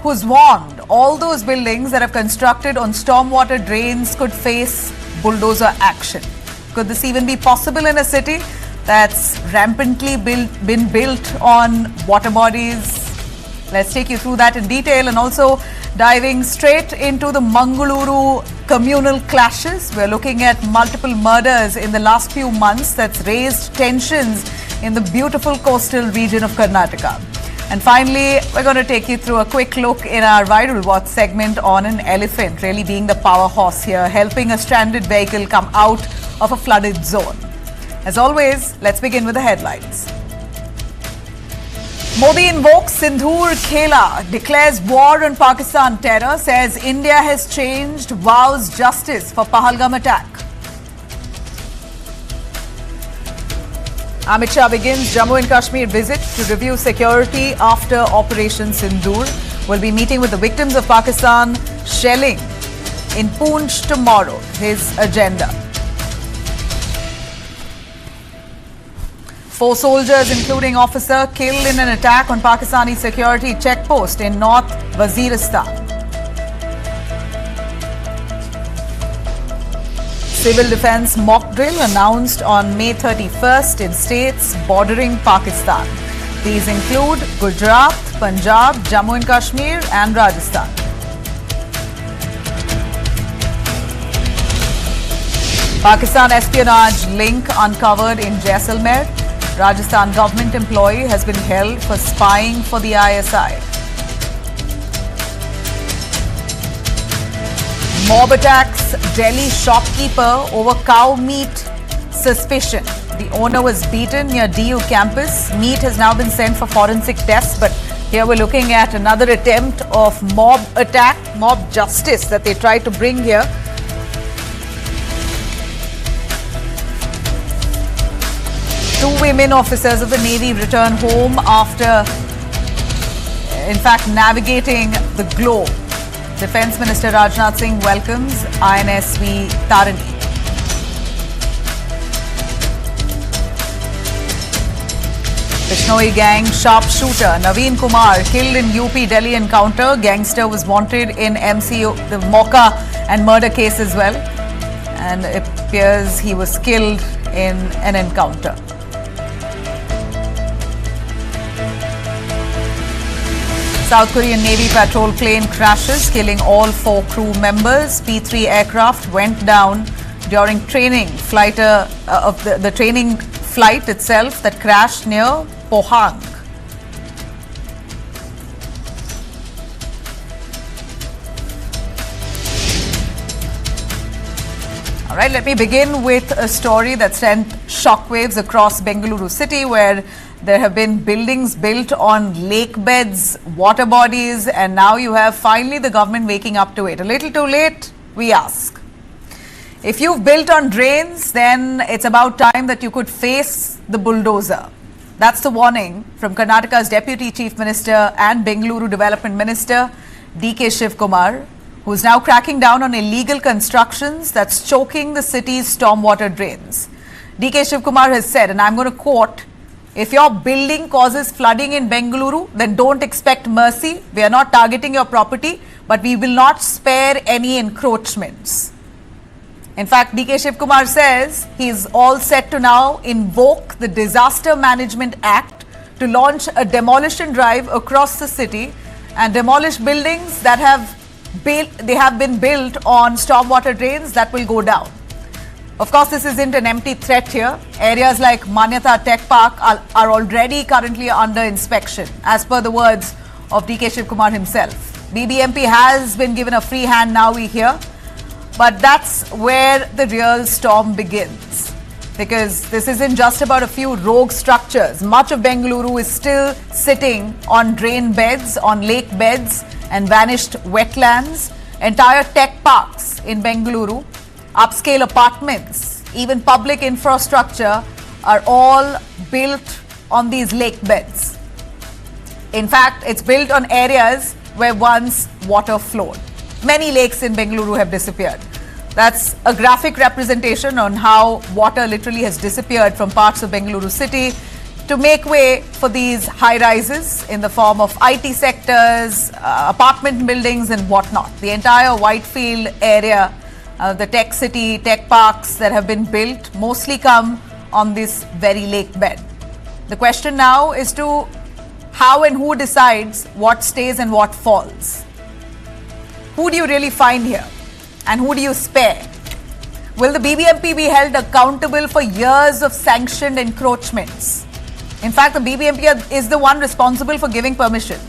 who's warned all those buildings that have constructed on stormwater drains could face bulldozer action. Could this even be possible in a city that's rampantly been built on water bodies? Let's take you through that in detail, and also diving straight into the Mangaluru communal clashes. We're looking at multiple murders in the last few months that's raised tensions in the beautiful coastal region of Karnataka. And finally, we're going to take you through a quick look in our Viral Watch segment on an elephant really being the power horse here, helping a stranded vehicle come out of a flooded zone. As always, let's begin with the headlines. Modi invokes Sindoor Khela, declares war on Pakistan terror, says India has changed, vows justice for Pahalgam attack. Amit Shah begins Jammu and Kashmir visit to review security after Operation Sindoor. Will be meeting with the victims of Pakistan shelling in Poonch tomorrow. His agenda. 4 soldiers, including officer, killed in an attack on Pakistani security checkpost in North Waziristan. Civil defense mock drill announced on May 31st in states bordering Pakistan. These include Gujarat, Punjab, Jammu and Kashmir and Rajasthan. Pakistan espionage link uncovered in Jaisalmer. Rajasthan government employee has been held for spying for the ISI. Mob attacks Delhi shopkeeper over cow meat suspicion. The owner was beaten near DU campus. Meat has now been sent for forensic tests, but here we're looking at another attempt of mob attack, mob justice that they tried to bring here. Two women officers of the Navy return home after, in fact, navigating the globe. Defence Minister Rajnath Singh welcomes INSV Tarini. Bishnoi gang sharpshooter Naveen Kumar killed in UP Delhi encounter. Gangster was wanted in MCO, the Mocha and murder case as well. And it appears he was killed in an encounter. South Korean Navy patrol plane crashes, killing all 4 crew members. P-3 aircraft went down during training of the training flight itself that crashed near Pohang. All right, let me begin with a story that sent shockwaves across Bengaluru city, where there have been buildings built on lake beds, water bodies, and now you have finally the government waking up to it. A little too late, we ask. If you've built on drains, then it's about time that you could face the bulldozer. That's the warning from Karnataka's Deputy Chief Minister and Bengaluru Development Minister, DK Kumar, who is now cracking down on illegal constructions that's choking the city's stormwater drains. DK Kumar has said, and I'm going to quote, "If your building causes flooding in Bengaluru, then don't expect mercy. We are not targeting your property, but we will not spare any encroachments." In fact, DK Kumar says he is all set to now invoke the Disaster Management Act to launch a demolition drive across the city and demolish buildings that have been built on stormwater drains that will go down. Of course, this isn't an empty threat here. Areas like Manyata Tech Park are already currently under inspection, as per the words of DK Kumar himself. BBMP has been given a free hand, now we hear. But that's where the real storm begins. Because this isn't just about a few rogue structures. Much of Bengaluru is still sitting on drain beds, on lake beds and vanished wetlands. Entire tech parks in Bengaluru, upscale apartments, even public infrastructure are all built on these lake beds. In fact, it's built on areas where once water flowed. Many lakes in Bengaluru have disappeared. That's a graphic representation on how water literally has disappeared from parts of Bengaluru city. to make way for these high rises in the form of IT sectors, apartment buildings and whatnot. The entire Whitefield area, the tech city, tech parks that have been built mostly come on this very lake bed. The question now is to how and who decides what stays and what falls. Who do you really find here and who do you spare? Will the BBMP be held accountable for years of sanctioned encroachments? In fact, the BBMP is the one responsible for giving permission.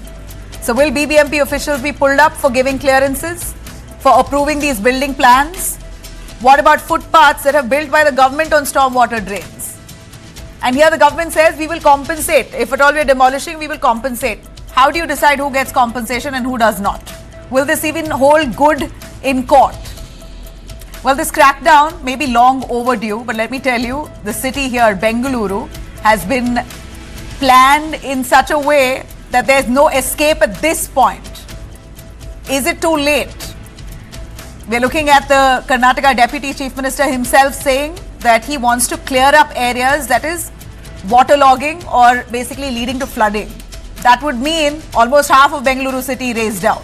So will BBMP officials be pulled up for giving clearances, for approving these building plans? What about footpaths that are built by the government on stormwater drains? And here the government says we will compensate. If at all we are demolishing, we will compensate. How do you decide who gets compensation and who does not? Will this even hold good in court? Well, this crackdown may be long overdue, but let me tell you, the city here, Bengaluru, has been planned in such a way that there's no escape at this point. Is it too late? We're looking at the Karnataka Deputy Chief Minister himself saying that he wants to clear up areas that is waterlogging or basically leading to flooding. That would mean almost half of Bengaluru city raised down.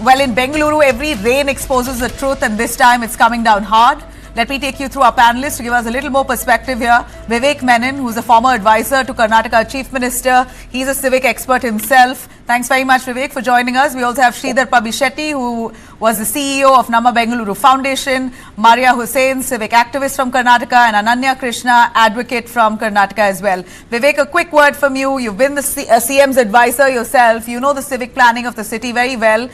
Well, in Bengaluru, every rain exposes the truth, and this time it's coming down hard. Let me take you through our panelists to give us a little more perspective here. Vivek Menon, who's a former advisor to Karnataka Chief Minister. He's a civic expert himself. Thanks very much, Vivek, for joining us. We also have Sridhar Pabishetty, who was the CEO of Namma Bengaluru Foundation. Maria Hussain, civic activist from Karnataka, and Ananya Krishna, advocate from Karnataka as well. Vivek, a quick word from you. You've been the CM's advisor yourself. You know the civic planning of the city very well.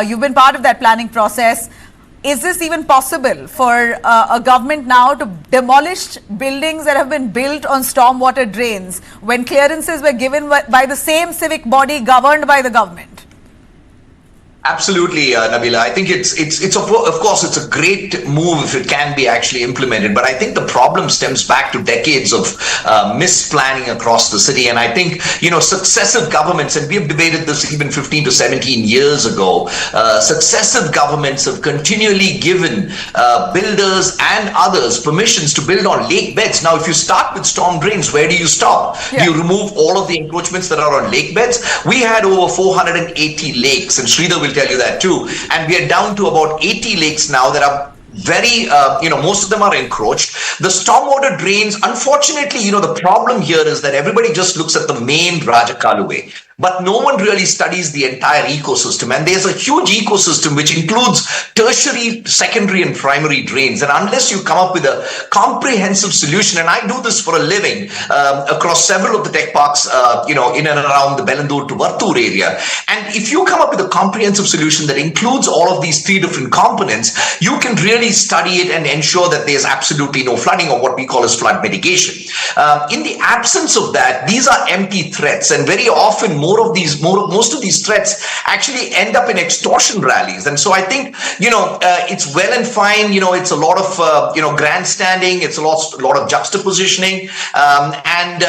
You've been part of that planning process. Is this even possible for a government now to demolish buildings that have been built on stormwater drains when clearances were given by the same civic body governed by the government? Absolutely, Nabila. I think of course, it's a great move if it can be actually implemented. But I think the problem stems back to decades of misplanning across the city. And I think, successive governments, and we have debated this even 15 to 17 years ago, successive governments have continually given builders and others permissions to build on lake beds. Now, if you start with storm drains, where do you stop? Yeah. Do you remove all of the encroachments that are on lake beds? We had over 480 lakes, and Sridhar will tell you that too. And we are down to about 80 lakes now that are very, most of them are encroached. The stormwater drains, unfortunately, the problem here is that everybody just looks at the main Rajakaluwe. But no one really studies the entire ecosystem. And there's a huge ecosystem which includes tertiary, secondary, and primary drains. And unless you come up with a comprehensive solution, and I do this for a living across several of the tech parks, in and around the Bellandur to Vartur area. And if you come up with a comprehensive solution that includes all of these three different components, you can really study it and ensure that there's absolutely no flooding, or what we call as flood mitigation. In the absence of that, these are empty threats, and very often most of these threats actually end up in extortion rallies. And so I think, it's well and fine, it's a lot of, grandstanding, it's a lot of juxtapositioning, and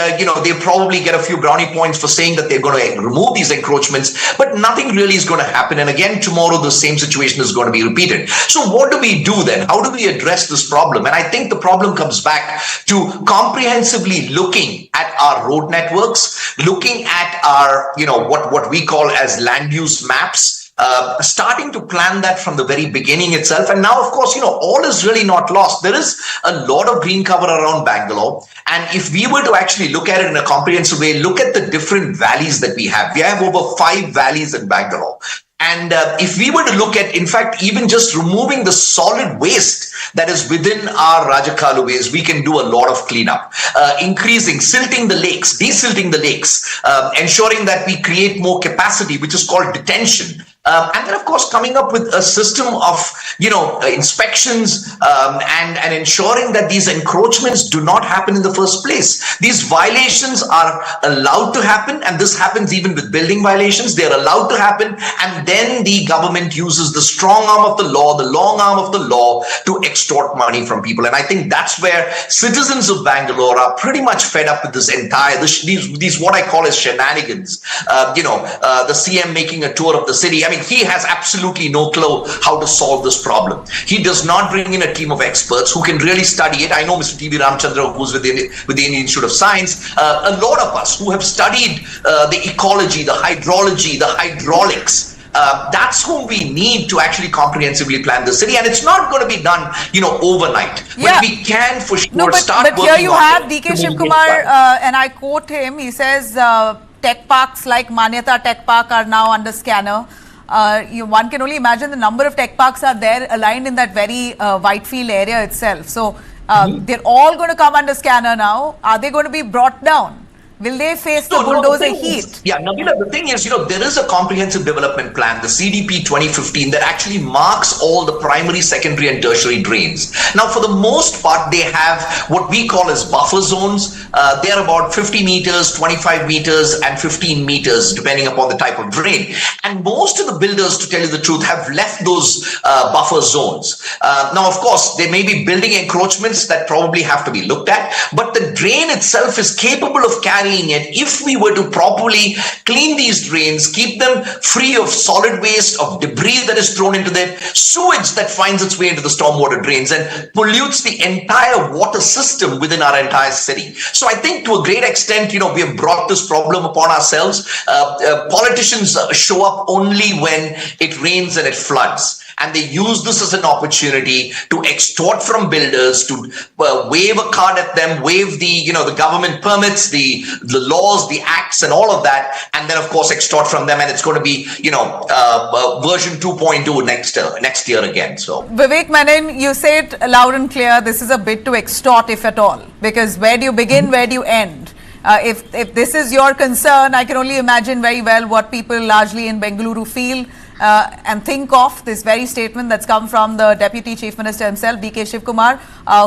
they probably get a few brownie points for saying that they're going to remove these encroachments, but nothing really is going to happen. And again, tomorrow, the same situation is going to be repeated. So what do we do then? How do we address this problem? And I think the problem comes back to comprehensively looking at our road networks, looking at our, what we call as land use maps, starting to plan that from the very beginning itself. And now, of course, all is really not lost. There is a lot of green cover around Bangalore. And if we were to actually look at it in a comprehensive way, look at the different valleys that we have. We have over 5 valleys in Bangalore. And if we were to look at, in fact, even just removing the solid waste that is within our Rajakaluways, we can do a lot of cleanup, silting the lakes, desilting the lakes, ensuring that we create more capacity, which is called detention. And then, of course, coming up with a system of, inspections and ensuring that these encroachments do not happen in the first place. These violations are allowed to happen, and this happens even with building violations. They are allowed to happen, and then the government uses the strong arm of the law, the long arm of the law, to extort money from people. And I think that's where citizens of Bangalore are pretty much fed up with this these what I call as shenanigans. The CM making a tour of the city. I mean, mean, he has absolutely no clue how to solve this problem. He does not bring in a team of experts who can really study it. I know Mr. T.V. Ramchandra, who's with the Indian Institute of Science, a lot of us who have studied the ecology, the hydrology, the hydraulics. That's whom we need to actually comprehensively plan the city, and it's not going to be done, overnight. Yeah. But we can for sure but start working here you on have it. DK Shivkumar, and I quote him. He says tech parks like Manyata Tech Park are now under scanner. One can only imagine the number of tech parks are there aligned in that very Whitefield area itself. So they're all going to come under scanner now. Are they going to be brought down? Will they face the bulldozer heat? Yeah, Nabila, the thing is, there is a comprehensive development plan, the CDP 2015, that actually marks all the primary, secondary, and tertiary drains. Now, for the most part, they have what we call as buffer zones. They're about 50 meters, 25 meters, and 15 meters, depending upon the type of drain. And most of the builders, to tell you the truth, have left those buffer zones. Now, of course, there may be building encroachments that probably have to be looked at, but the drain itself is capable of carrying it if we were to properly clean these drains, keep them free of solid waste, of debris that is thrown into them, sewage that finds its way into the stormwater drains and pollutes the entire water system within our entire city. So I think to a great extent, we have brought this problem upon ourselves. Politicians show up only when it rains and it floods. And they use this as an opportunity to extort from builders, to wave a card at them, wave the government permits, the laws, the acts, and all of that, and then of course extort from them. And it's going to be version 2.2 next year again. So Vivek Menon, you say it loud and clear. This is a bid to extort, if at all, because where do you begin? Where do you end? If this is your concern, I can only imagine very well what people largely in Bengaluru feel. And think of this very statement that's come from the Deputy Chief Minister himself, DK Shivkumar,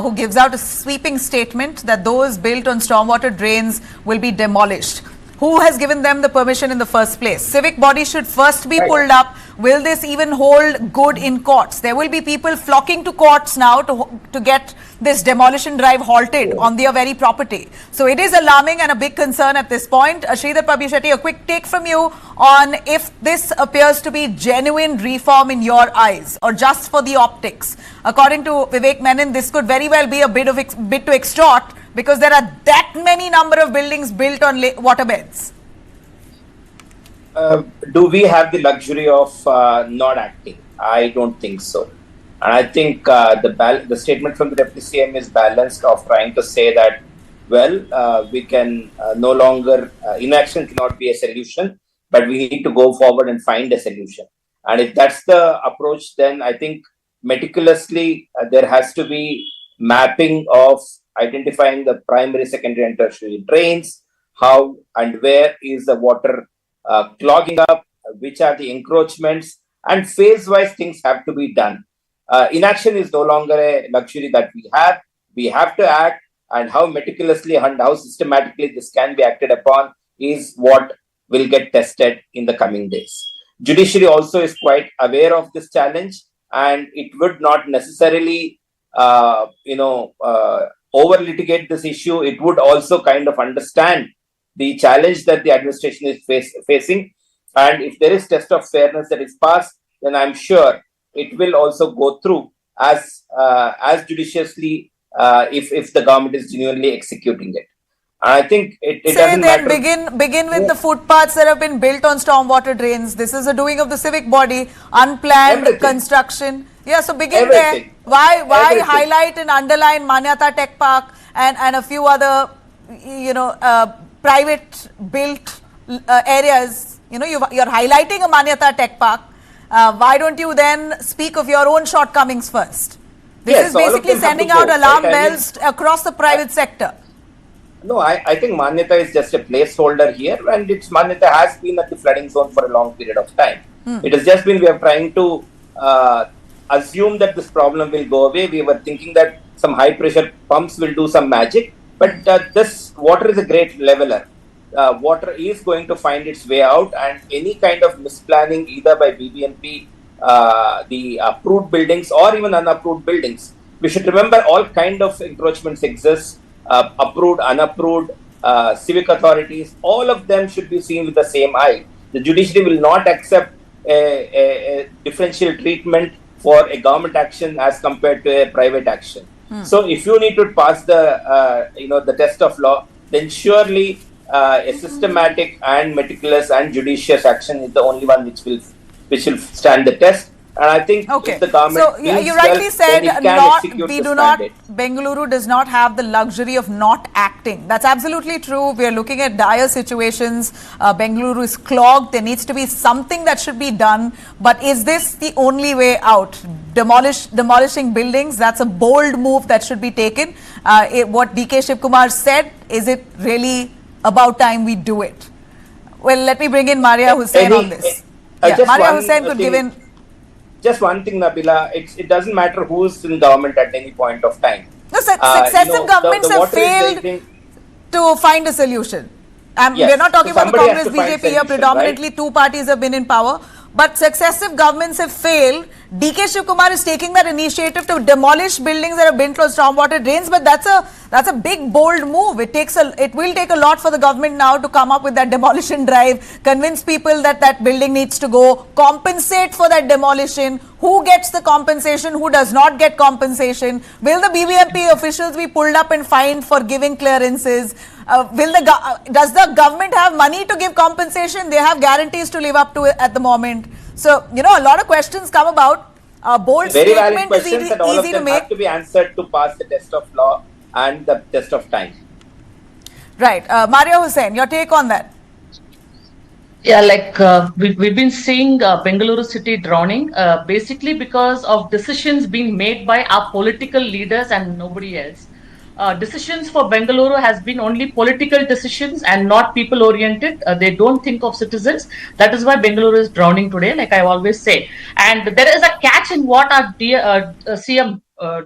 who gives out a sweeping statement that those built on stormwater drains will be demolished. Who has given them the permission in the first place? Civic bodies should first be pulled up. Will this even hold good in courts? There will be people flocking to courts now to get this demolition drive halted on their very property. So it is alarming and a big concern at this point. Sridhar Pabhishetty, a quick take from you on if this appears to be genuine reform in your eyes or just for the optics. According to Vivek Menon, this could very well be a bid to extort, because there are that many number of buildings built on waterbeds. Do we have the luxury of not acting? I don't think so. And I think the statement from the Deputy CM is balanced, of trying to say that, we can no longer, inaction cannot be a solution, but we need to go forward and find a solution. And if that's the approach, then I think meticulously there has to be mapping of identifying the primary, secondary, and tertiary drains, how and where is the water clogging up, which are the encroachments, and phase-wise things have to be done. Inaction is no longer a luxury that we have. We have to act, and how meticulously and how systematically this can be acted upon is what will get tested in the coming days. Judiciary also is quite aware of this challenge, and it would not necessarily, over-litigate this issue. It would also kind of understand the challenge that the administration is facing. And if there is test of fairness that is passed, then I'm sure it will also go through as judiciously if the government is genuinely executing it. I think it doesn't matter. Begin with the footpaths that have been built on stormwater drains. This is a doing of the civic body, unplanned construction. Yeah, so begin there. Why highlight and underline Manyata Tech Park and a few other, private built areas? You're highlighting a Manyata Tech Park. Why don't you then speak of your own shortcomings first? This is basically sending out alarm bells across the private sector. No, I think Manyata is just a placeholder here, and Manyata has been at the flooding zone for a long period of time. It has just been, we are trying to assume that this problem will go away. We were thinking that some high pressure pumps will do some magic, but this water is a great leveler. Water is going to find its way out, and any kind of misplanning either by BBMP, the approved buildings or even unapproved buildings. We should remember all kind of encroachments exist. Approved, unapproved, civic authorities, all of them should be seen with the same eye. The judiciary will not accept a differential treatment for a government action as compared to a private action. So if you need to pass the the test of law, then surely a systematic and meticulous and judicious action is the only one which will stand the test. And I think if the government you rightly said mandate. Bengaluru does not have the luxury of not acting. That's absolutely true. We are looking at dire situations. Bengaluru is clogged. There needs to be something that should be done. But is this the only way out? Demolishing buildings, that's a bold move that should be taken. What DK Shivkumar said, is it really about time we do it? Well, let me bring in Maria Hussain on this. Maria Hussain could give in. Just one thing, Nabila, it doesn't matter who's in government at any point of time. No, successive governments have failed to find a solution. We're not talking about the Congress, BJP here. Predominantly, two parties have been in power. But successive governments have failed. DK Shivkumar is taking that initiative to demolish buildings that have been for stormwater drains. But that's a big, bold move. It will take a lot for the government now to come up with that demolition drive, convince people that that building needs to go, compensate for that demolition. Who gets the compensation? Who does not get compensation? Will the BBMP officials be pulled up and fined for giving clearances? Does the government have money to give compensation? They have guarantees to live up to it at the moment. So, a lot of questions come about. Bold very valid statement questions, is and all of easy them to make. have to be answered to pass the test of law and the test of time. Right. Maria Hussain, your take on that? Yeah, we've been seeing Bengaluru city drowning basically because of decisions being made by our political leaders and nobody else. Decisions for Bengaluru has been only political decisions and not people oriented. They don't think of citizens. That is why Bengaluru is drowning today, like I always say. And there is a catch in what our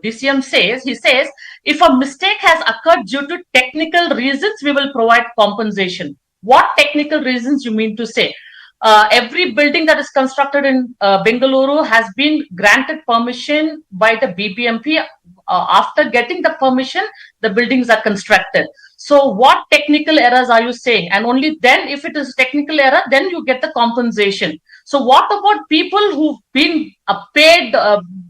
DCM says. He says, if a mistake has occurred due to technical reasons, we will provide compensation. What technical reasons you mean to say? Every building that is constructed in Bengaluru has been granted permission by the BBMP. After getting the permission, the buildings are constructed. So what technical errors are you saying? And only then, if it is technical error, then you get the compensation. So what about people who've been paid?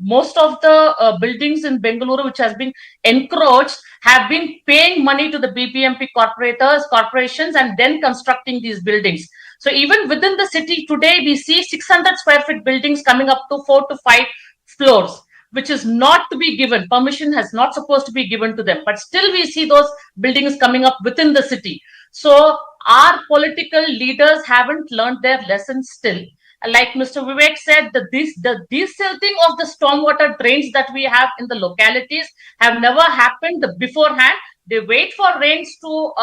Most of the buildings in Bengaluru, which has been encroached, have been paying money to the BBMP corporations, and then constructing these buildings. So even within the city today, we see 600 square feet buildings coming up to 4 to 5 floors, which is not to be given. Permission has not supposed to be given to them. But still we see those buildings coming up within the city. So our political leaders haven't learned their lessons still. Like Mr. Vivek said, the desilting of the stormwater drains that we have in the localities have never happened beforehand. They wait for rains to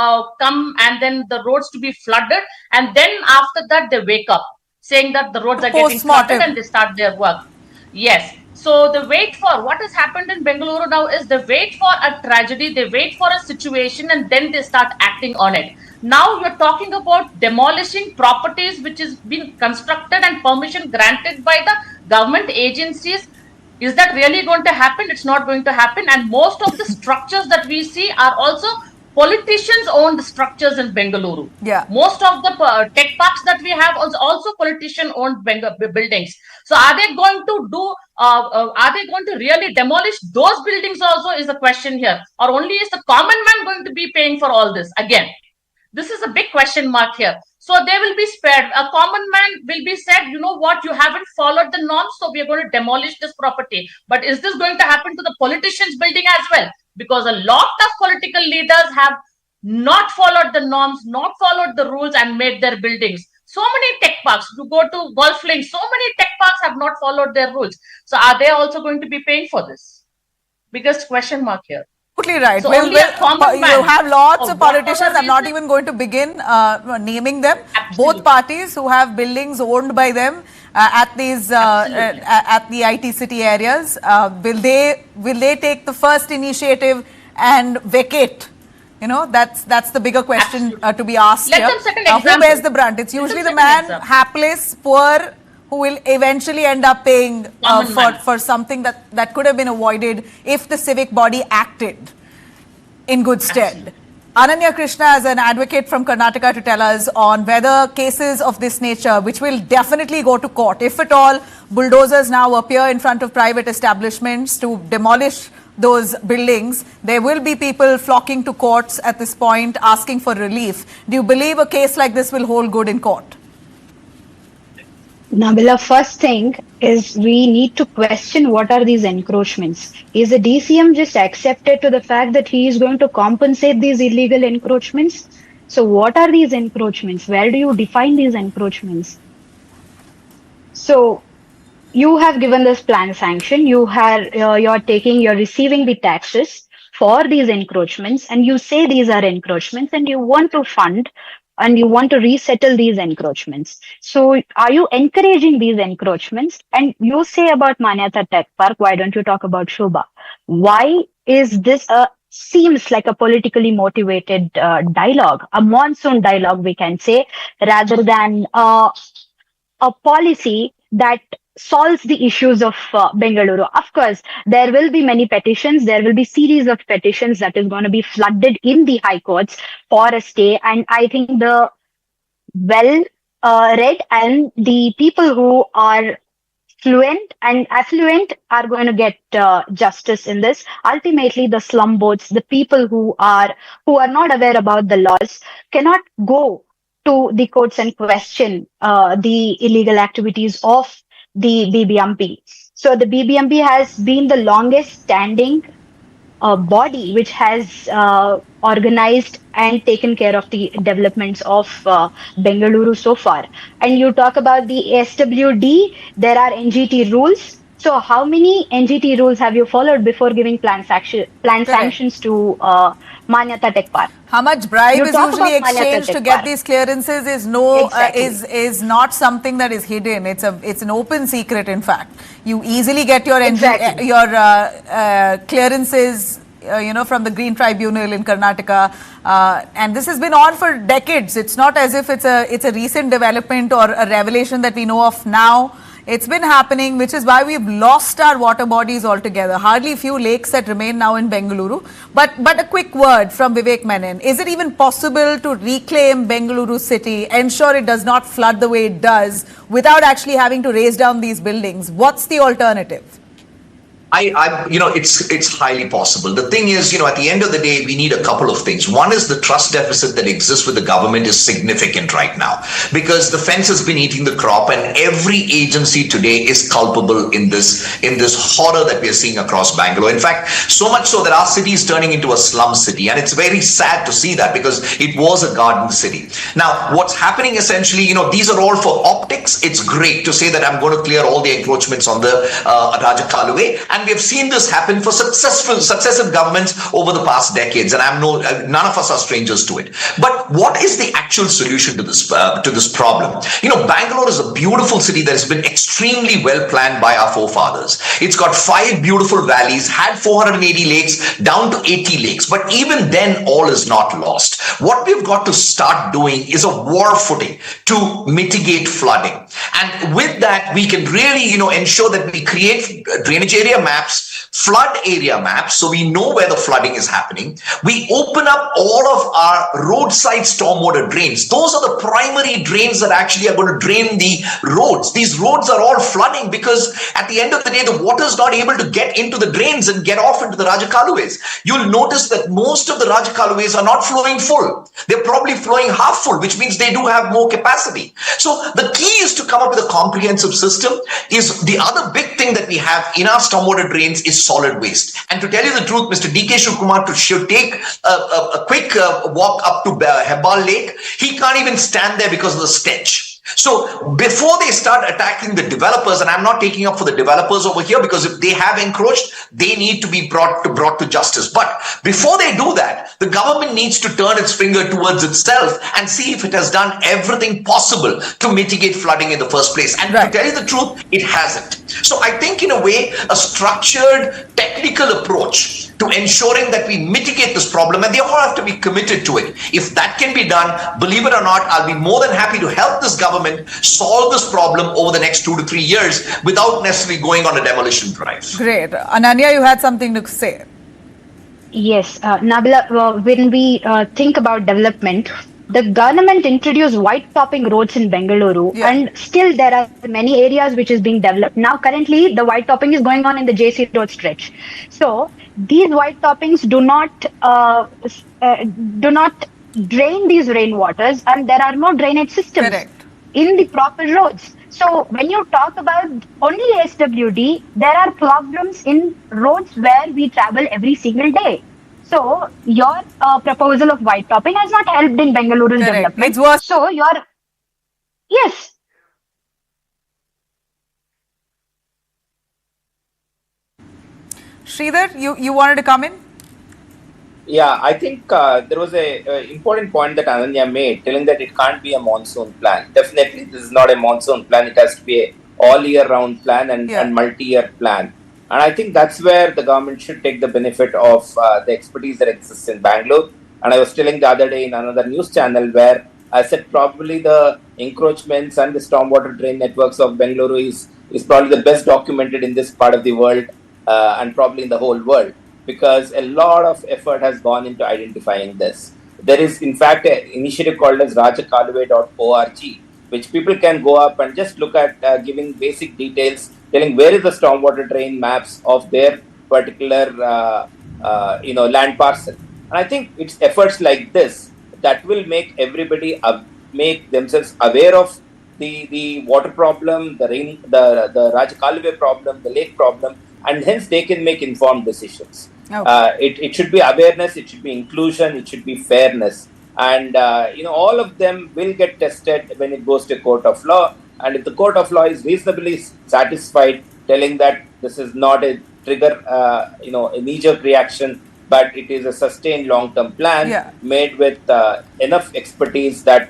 come and then the roads to be flooded. And then after that, they wake up saying that the roads are getting flooded and they start their work. Yes. So the wait for what has happened in Bengaluru now is they wait for a tragedy, they wait for a situation, and then they start acting on it. Now you're talking about demolishing properties which has been constructed and permission granted by the government agencies. Is that really going to happen? It's not going to happen. And most of the structures that we see are also politicians-owned structures in Bengaluru. Yeah. Most of the tech parks that we have also politician-owned buildings. So are they going to do? Are they going to really demolish those buildings? Also, is the question here, or only is the common man going to be paying for all this? Again, this is a big question mark here. So they will be spared. A common man will be said, you know what, you haven't followed the norms, so we are going to demolish this property. But is this going to happen to the politicians' building as well? Because a lot of political leaders have not followed the norms, not followed the rules, and made their buildings. So many tech parks, you go to golf links, so many tech parks have not followed their rules. So are they also going to be paying for this? Biggest question mark here. Absolutely right. So you have lots of politicians. I'm not even going to begin naming them. Absolutely. Both parties who have buildings owned by them at these at the IT city areas. Will they take the first initiative and vacate? You know, that's the bigger question to be asked here. Let them set an example. Who bears the brunt? It's usually the man, hapless, poor, who will eventually end up paying for something that could have been avoided if the civic body acted in good stead. Ananya Krishna, as an advocate from Karnataka, to tell us on whether cases of this nature, which will definitely go to court, if at all bulldozers now appear in front of private establishments to demolish those buildings, there will be people flocking to courts at this point asking for relief. Do you believe a case like this will hold good in court? Nabila, first thing is we need to question what are these encroachments. Is the DCM just accepted to the fact that he is going to compensate these illegal encroachments? So what are these encroachments? Where do you define these encroachments? So you have given this plan sanction, you're receiving the taxes for these encroachments, and you say these are encroachments and you want to fund and you want to resettle these encroachments. So are you encouraging these encroachments? And you say about Manyata Tech Park, why don't you talk about Shobha? Why is this seems like a politically motivated dialogue, a monsoon dialogue, we can say, rather than a policy that solves the issues of Bengaluru? Of course, there will be many petitions. There will be series of petitions that is going to be flooded in the high courts for a stay. And I think the well-read and the people who are fluent and affluent are going to get justice in this. Ultimately, the slum boats, the people who are not aware about the laws, cannot go to the courts and question the illegal activities of the BBMP. So the BBMP has been the longest standing body which has organized and taken care of the developments of Bengaluru so far. And you talk about the SWD, there are NGT rules. So how many NGT rules have you followed before giving plan sanctions to Manyata Tech Park? How much bribe is usually exchanged to get these clearances is is not something that is hidden. It's an open secret. In fact, you easily get your clearances, from the Green Tribunal in Karnataka, and this has been on for decades. It's not as if it's a recent development or a revelation that we know of now. It's been happening, which is why we've lost our water bodies altogether. Hardly few lakes that remain now in Bengaluru. But a quick word from Vivek Menon. Is it even possible to reclaim Bengaluru city, ensure it does not flood the way it does, without actually having to raise down these buildings? What's the alternative? It's highly possible. The thing is, at the end of the day, we need a couple of things. One is the trust deficit that exists with the government is significant right now, because the fence has been eating the crop, and every agency today is culpable in this horror that we are seeing across Bangalore. In fact, so much so that our city is turning into a slum city, and it's very sad to see that, because it was a garden city. Now, what's happening essentially, these are all for optics. It's great to say that I'm going to clear all the encroachments on the Rajakaluwe, and we have seen this happen for successive governments over the past decades, and none of us are strangers to it. But what is the actual solution to this problem? Bangalore is a beautiful city that has been extremely well planned by our forefathers. It's got 5 beautiful valleys, had 480 lakes, down to 80 lakes. But even then, all is not lost. What we've got to start doing is a war footing to mitigate flooding. And with that, we can really, ensure that we create drainage area maps, flood area maps, so we know where the flooding is happening. We open up all of our roadside stormwater drains. Those are the primary drains that actually are going to drain the roads. These roads are all flooding because at the end of the day, the water is not able to get into the drains and get off into the Rajakaluways. You'll notice that most of the Rajakaluways are not flowing full. They're probably flowing half full, which means they do have more capacity. So the key is to come up with a comprehensive system. Is the other big thing that we have in our stormwater drains is solid waste. And to tell you the truth, Mr. DK Shivkumar should take a quick walk up to Hebbal Lake. He can't even stand there because of the stench. So before they start attacking the developers, and I'm not taking up for the developers over here, because if they have encroached, they need to be brought to justice. But before they do that, the government needs to turn its finger towards itself and see if it has done everything possible to mitigate flooding in the first place. And to tell you the truth, it hasn't. So I think in a way, a structured technical approach to ensuring that we mitigate this problem, and they all have to be committed to it. If that can be done, believe it or not, I'll be more than happy to help this government solve this problem over the next 2 to 3 years without necessarily going on a demolition drive. Great. Ananya, you had something to say. Yes, Nabila, when we think about development, the government introduced white topping roads in Bengaluru, Yeah. and still there are many areas which is being developed. Now, currently, the white topping is going on in the JC Road stretch. So, these white toppings do not drain these rainwaters, and there are no drainage systems Correct. in the proper roads. So when you talk about only SWD, there are problems in roads where we travel every single day. So your proposal of white topping has not helped in Bengaluru's Correct. development. It's worse. So yes. Sridhar, you wanted to come in? Yeah, I think there was a important point that Ananya made, telling that it can't be a monsoon plan. Definitely, this is not a monsoon plan. It has to be a all-year-round plan and multi-year plan. And I think that's where the government should take the benefit of the expertise that exists in Bangalore. And I was telling the other day in another news channel where I said probably the encroachments and the stormwater drain networks of Bangalore is probably the best documented in this part of the world and probably in the whole world, because a lot of effort has gone into identifying this. There is, in fact, an initiative called as rajakaluve.org, which people can go up and just look at giving basic details, telling where is the stormwater drain maps of their particular land parcel. And I think it's efforts like this that will make everybody make themselves aware of the water problem, the Rajakaluve problem, the lake problem, and hence they can make informed decisions. Okay. It should be awareness, it should be inclusion, it should be fairness. And, all of them will get tested when it goes to court of law. And if the court of law is reasonably satisfied, telling that this is not a trigger, a knee-jerk reaction, but it is a sustained long-term plan made with enough expertise that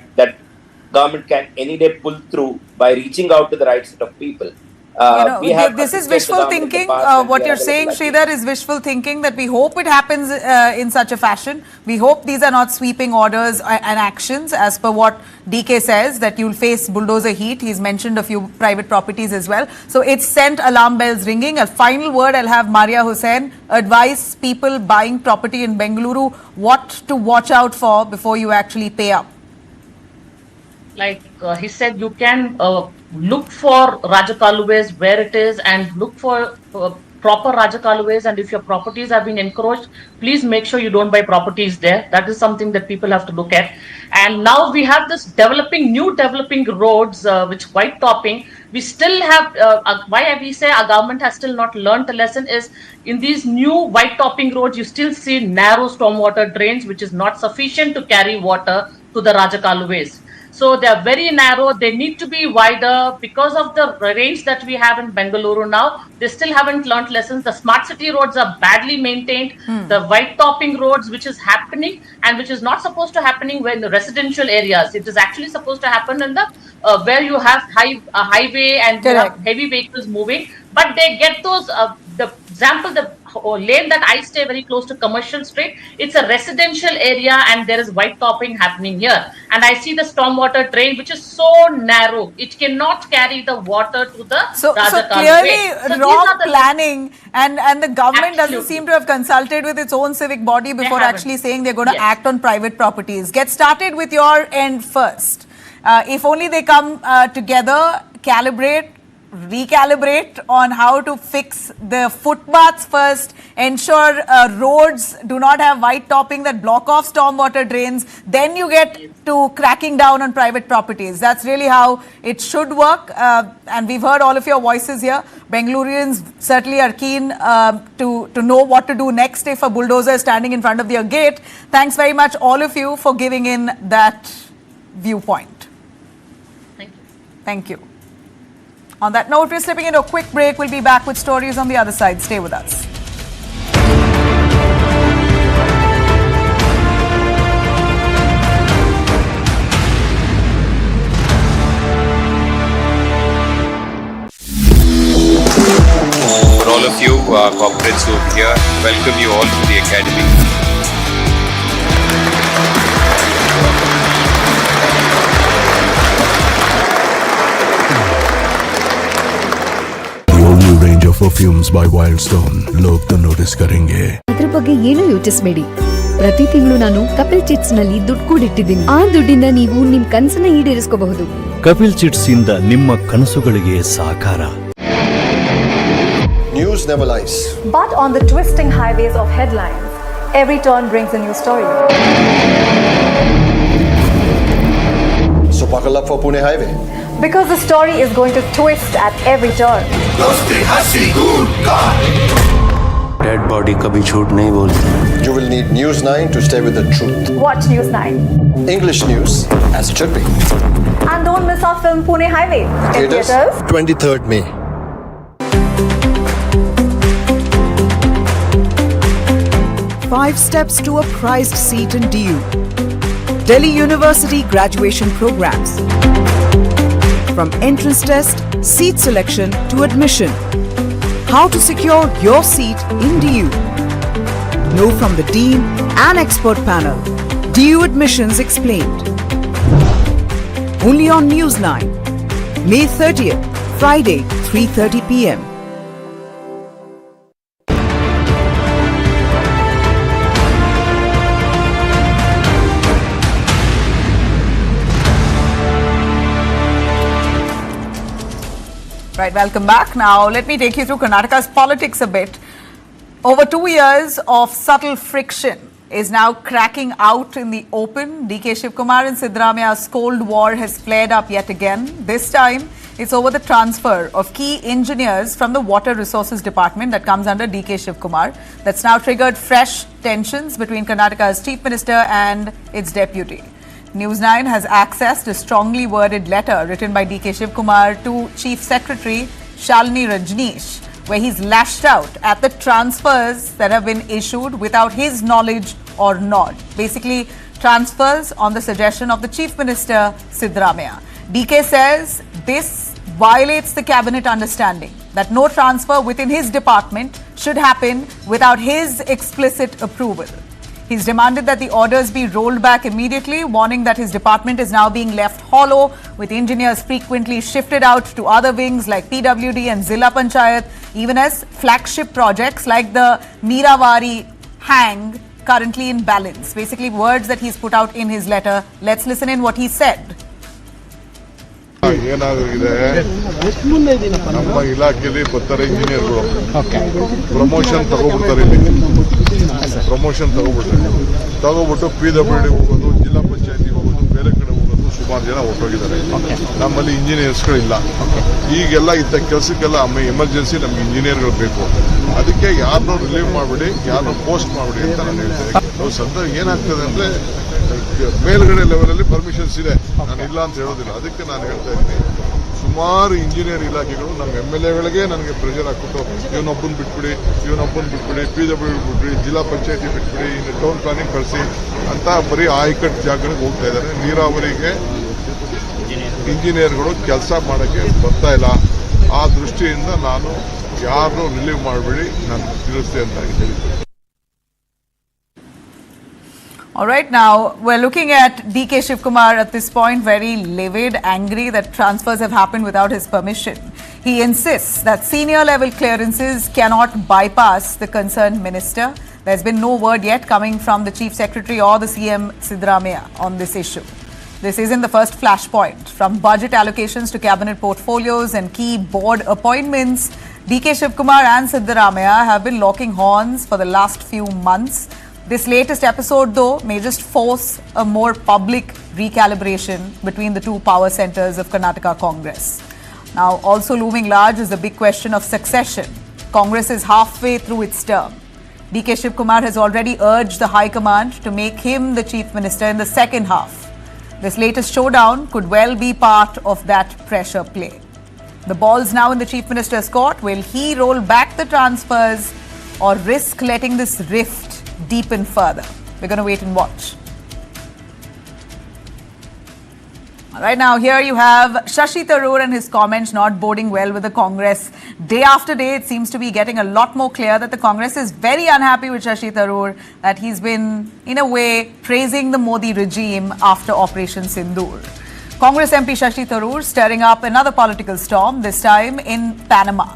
government can any day pull through by reaching out to the right set of people. This is wishful thinking. What you're saying, Sridhar, is wishful thinking, that we hope it happens in such a fashion. We hope these are not sweeping orders and actions, as per what DK says, that you'll face bulldozer heat. He's mentioned a few private properties as well. So it's sent alarm bells ringing. A final word I'll have Maria Hussain advise people buying property in Bengaluru what to watch out for before you actually pay up. Like he said, you can look for Rajakaluves where it is and look for proper Rajakaluves, and if your properties have been encroached, please make sure you don't buy properties there. That is something that people have to look at. And now we have this new developing roads, which white topping. We still have, why we say our government has still not learned a lesson is, in these new white topping roads, you still see narrow stormwater drains, which is not sufficient to carry water to the Rajakaluves. So they are very narrow. They need to be wider because of the rains that we have in Bengaluru now. They still haven't learnt lessons. The smart city roads are badly maintained. The white topping roads, which is happening and which is not supposed to happening in the residential areas. It is actually supposed to happen in the where you have highway and you have heavy vehicles moving. But they get those. The lane that I stay very close to Commercial Street, it's a residential area and there is white topping happening here. And I see the stormwater drain, which is so narrow. It cannot carry the water to the So clearly wrong planning, and the government doesn't seem to have consulted with its own civic body before actually saying they're going to act on private properties. Get started with your end first. If only they come together, recalibrate on how to fix the footpaths first, ensure roads do not have white topping that block off stormwater drains, then you get to cracking down on private properties. That's really how it should work. And we've heard all of your voices here. Bengalurians certainly are keen to know what to do next if a bulldozer is standing in front of their gate. Thanks very much, all of you, for giving in that viewpoint. Thank you. Thank you. On that note, we're slipping into a quick break. We'll be back with stories on the other side. Stay with us. For all of you corporates over here, welcome you all to the Academy. Perfumes by Wildstone लोग तो notice करेंगे। ಬಗ್ಗೆ ಏನು ಯೋಚಿಸಬೇಡಿ. ಪ್ರತಿ ತಿಂಗಳು ನಾನು Kapil chits ನಲ್ಲಿ ದುಡ್ಡು ಕೂಡಿಟ್ಟಿದ್ದೀನಿ. ಆ ದುಡ್ಡಿಂದ ನೀವು ನಿಮ್ ಕನಸನ್ನ ಈಡೇರಿಸಬಹುದು. ಕಪಿಲ್ ಚಿಟ್ಸ್ ಇಂದ ನಿಮ್ಮ ಕನಸುಗಳಿಗೆ ಸಾಕಾರ. News never lies. But on the twisting highways of headlines, every turn brings a new story. So buckle up for Pune Highway. Because the story is going to twist at every turn. Dead body कभी झूठ नहीं बोलते. You will need News9 to stay with the truth. Watch News9. English news as it should be. And don't miss our film Pune Highway. In theaters 23rd May. Five steps to a prized seat in DU. Delhi University graduation programs. From entrance test, seat selection to admission. How to secure your seat in DU. Know from the Dean and expert panel. DU admissions explained. Only on News9. May 30th, Friday, 3:30 p.m. Right, welcome back. Now, let me take you through Karnataka's politics a bit. Over 2 years of subtle friction is now cracking out in the open. DK Shivkumar and Siddaramaiah's Cold War has flared up yet again. This time, it's over the transfer of key engineers from the Water Resources Department that comes under DK Shivkumar. That's now triggered fresh tensions between Karnataka's Chief Minister and its deputy. News9 has accessed a strongly worded letter written by DK Shivkumar to Chief Secretary Shalini Rajneesh, where he's lashed out at the transfers that have been issued without his knowledge or nod. Basically, transfers on the suggestion of the Chief Minister Siddaramaiah. DK says this violates the cabinet understanding that no transfer within his department should happen without his explicit approval. He's demanded that the orders be rolled back immediately, warning that his department is now being left hollow, with engineers frequently shifted out to other wings like PWD and Zilla Panchayat, even as flagship projects like the Miravari hang currently in balance. Basically, words that he's put out in his letter. Let's listen in what he said. ಏನಾಗಿದೆ ನಮ್ಮ ಇಲಾಖೆಯಲ್ಲಿ ಬರ್ತಾರೆ ಇಂಜಿನಿಯರ್ಗಳು promotion ತಗೋಬಿಡ್ತಾರೆ promotion ತಗೋಬಿಟ್ಟು PWD ಹೋಗೋದು ಜಿಲ್ಲಾ ಪಂಚಾಯತಿ ಹೋಗೋದು ಬೇರೆ ಕಡೆ ಹೋಗೋದು ಸುಮಾರು ಜನ ಹೊರಟೋಗಿದ್ದಾರೆ. ನಮ್ಮಲ್ಲಿ ಇಂಜಿನಿಯರ್ಸ್ಗಳಿಲ್ಲ. ಈಗೆಲ್ಲ ಇಂಥ ಕೆಲಸಕ್ಕೆಲ್ಲ ಎಮರ್ಜೆನ್ಸಿ ನಮ್ಗೆ ಇಂಜಿನಿಯರ್ಗಳು ಬೇಕು. ಅದಕ್ಕೆ ಯಾರನ್ನೂ ರಿಲೀವ್ ಮಾಡಿಬಿಡಿ, ಯಾರನ್ನೂ ಪೋಸ್ಟ್ ಮಾಡಿಬಿಡಿ ಅಂತ ನಾನು ಹೇಳ್ತೇನೆ. ಸದ್ಯ ಏನಾಗ್ತದೆ ಅಂದರೆ ಮೇಲ್ಗಡೆ ಲೆವೆಲಲ್ಲಿ ಪರ್ಮಿಷನ್ಸ್ ಇದೆ, ನಾನು ಇಲ್ಲ ಅಂತ ಹೇಳೋದಿಲ್ಲ. ಅದಕ್ಕೆ ನಾನು ಹೇಳ್ತಾ ಇದ್ದೀನಿ, ಸುಮಾರು ಇಂಜಿನಿಯರ್ ಇಲಾಖೆಗಳು ನಮ್ಮ MLAಗಳಿಗೆ ನನಗೆ ಪ್ರೆಷರ್ ಹಾಕ್ಬಿಟ್ಟು ಇವನೊಬ್ಬನ ಬಿಟ್ಬಿಡಿ PWD ಬಿಟ್ಬಿಡಿ, ಜಿಲ್ಲಾ ಪಂಚಾಯತಿ ಬಿಟ್ಬಿಡಿ, ಇನ್ನು ಟೌನ್ ಪ್ಲಾನಿಂಗ್ ಕಳಿಸಿ ಅಂತ ಬರೀ ಆಯ್ಕಟ್ಟು ಜಾಗಗಳಿಗೆ ಹೋಗ್ತಾ ಇದ್ದಾರೆ. ನೀರಾವರಿಗೆ ಇಂಜಿನಿಯರ್ಗಳು ಕೆಲಸ ಮಾಡೋಕ್ಕೆ ಬರ್ತಾ ಇಲ್ಲ. ಆ ದೃಷ್ಟಿಯಿಂದ ನಾನು ಯಾರನ್ನೂ ರಿಲೀವ್ ಮಾಡಬೇಡಿ, ನಾನು ತಿಳಿಸ್ತೆ ಅಂತ ಹೇಳಿದ್ದೆ. All right, now we're looking at DK Shivkumar at this point, very livid, angry that transfers have happened without his permission. He insists that senior level clearances cannot bypass the concerned minister. There's been no word yet coming from the Chief Secretary or the CM Siddaramaiah on this issue. This isn't the first flashpoint. From budget allocations to cabinet portfolios and key board appointments, DK Shivkumar and Siddaramaiah have been locking horns for the last few months. This latest episode, though, may just force a more public recalibration between the two power centers of Karnataka Congress. Now, also looming large is the big question of succession. Congress is halfway through its term. DK Shivkumar has already urged the High Command to make him the Chief Minister in the second half. This latest showdown could well be part of that pressure play. The ball's now in the Chief Minister's court. Will he roll back the transfers or risk letting this rift deepen further? We're going to wait and watch. All right, now here you have Shashi Tharoor and his comments not boding well with the Congress. Day after day, it seems to be getting a lot more clear that the Congress is very unhappy with Shashi Tharoor, that he's been, in a way, praising the Modi regime after Operation Sindoor. Congress MP Shashi Tharoor stirring up another political storm, this time in Panama.